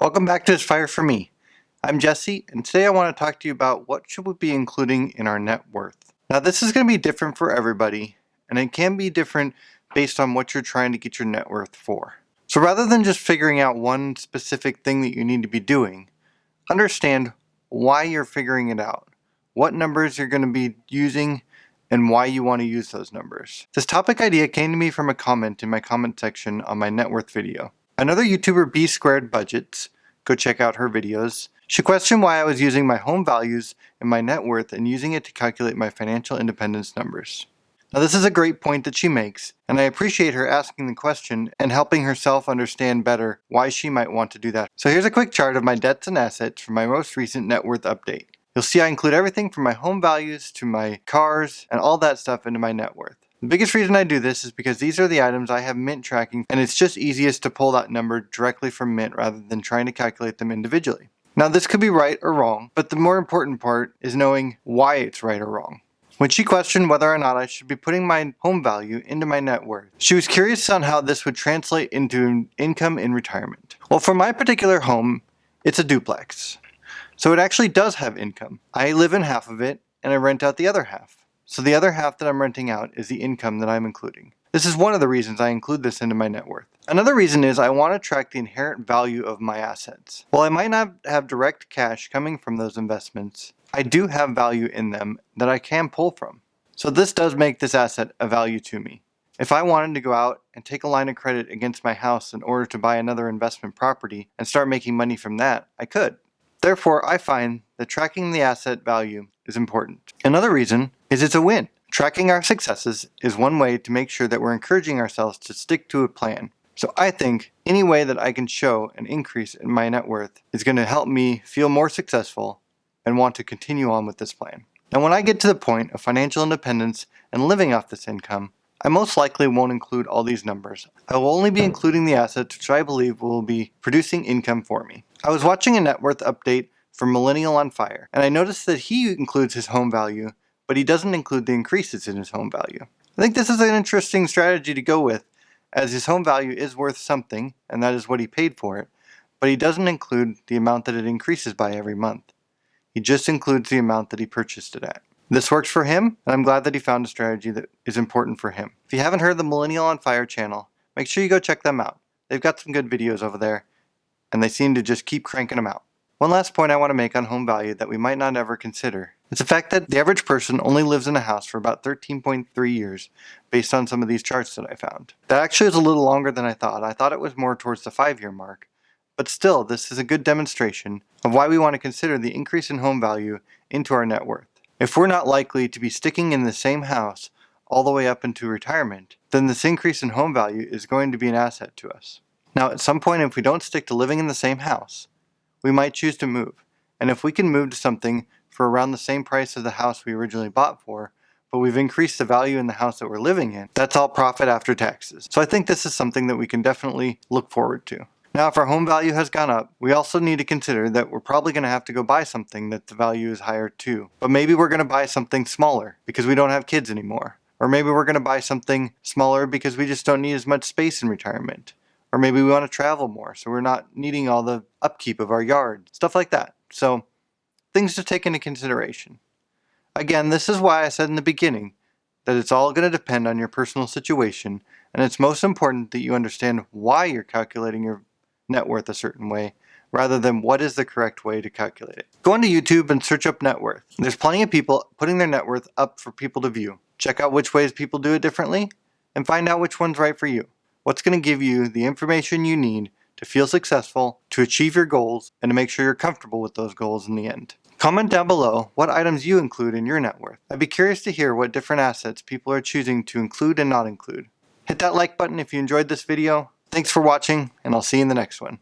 Welcome back to It's Fire for Me. I'm Jesse, and today I want to talk to you about what should we be including in our net worth. Now this is going to be different for everybody, and it can be different based on what you're trying to get your net worth for. So rather than just figuring out one specific thing that you need to be doing, understand why you're figuring it out, what numbers you're going to be using, and why you want to use those numbers. This topic idea came to me from a comment in my comment section on my net worth video. Another YouTuber, B Squared Budgets, go check out her videos, she questioned why I was using my home values and my net worth and using it to calculate my financial independence numbers. Now this is a great point that she makes, and I appreciate her asking the question and helping herself understand better why she might want to do that. So here's a quick chart of my debts and assets from my most recent net worth update. You'll see I include everything from my home values to my cars and all that stuff into my net worth. The biggest reason I do this is because these are the items I have Mint tracking, and it's just easiest to pull that number directly from Mint rather than trying to calculate them individually. Now this could be right or wrong, but the more important part is knowing why it's right or wrong. When she questioned whether or not I should be putting my home value into my net worth, she was curious on how this would translate into income in retirement. Well, for my particular home, it's a duplex. So it actually does have income. I live in half of it, and I rent out the other half. So the other half that I'm renting out is the income that I'm including. This is one of the reasons I include this into my net worth. Another reason is I want to track the inherent value of my assets. While I might not have direct cash coming from those investments, I do have value in them that I can pull from. So this does make this asset a value to me. If I wanted to go out and take a line of credit against my house in order to buy another investment property and start making money from that, I could. Therefore, I find that tracking the asset value is important. Another reason is it's a win. Tracking our successes is one way to make sure that we're encouraging ourselves to stick to a plan. So I think any way that I can show an increase in my net worth is going to help me feel more successful and want to continue on with this plan. Now when I get to the point of financial independence and living off this income, I most likely won't include all these numbers. I will only be including the assets which I believe will be producing income for me. I was watching a net worth update from Millennial on Fire, and I noticed that he includes his home value, but he doesn't include the increases in his home value. I think this is an interesting strategy to go with, as his home value is worth something, and that is what he paid for it, but he doesn't include the amount that it increases by every month. He just includes the amount that he purchased it at. This works for him, and I'm glad that he found a strategy that is important for him. If you haven't heard the Millennial on Fire channel, make sure you go check them out. They've got some good videos over there, and they seem to just keep cranking them out. One last point I want to make on home value that we might not ever consider is the fact that the average person only lives in a house for about 13.3 years based on some of these charts that I found. That actually is a little longer than I thought. I thought it was more towards the 5-year mark. But still, this is a good demonstration of why we want to consider the increase in home value into our net worth. If we're not likely to be sticking in the same house all the way up into retirement, then this increase in home value is going to be an asset to us. Now, at some point, if we don't stick to living in the same house, we might choose to move. And if we can move to something for around the same price as the house we originally bought for, but we've increased the value in the house that we're living in, that's all profit after taxes. So I think this is something that we can definitely look forward to. Now, if our home value has gone up, we also need to consider that we're probably going to have to go buy something that the value is higher too. But maybe we're going to buy something smaller because we don't have kids anymore. Or maybe we're going to buy something smaller because we just don't need as much space in retirement. Or maybe we want to travel more, so we're not needing all the upkeep of our yard. Stuff like that. So, things to take into consideration. Again, this is why I said in the beginning that it's all going to depend on your personal situation, and it's most important that you understand why you're calculating your net worth a certain way, rather than what is the correct way to calculate it. Go onto YouTube and search up net worth. There's plenty of people putting their net worth up for people to view. Check out which ways people do it differently, and find out which one's right for you. What's going to give you the information you need to feel successful, to achieve your goals, and to make sure you're comfortable with those goals in the end. Comment down below what items you include in your net worth. I'd be curious to hear what different assets people are choosing to include and not include. Hit that like button if you enjoyed this video. Thanks for watching, and I'll see you in the next one.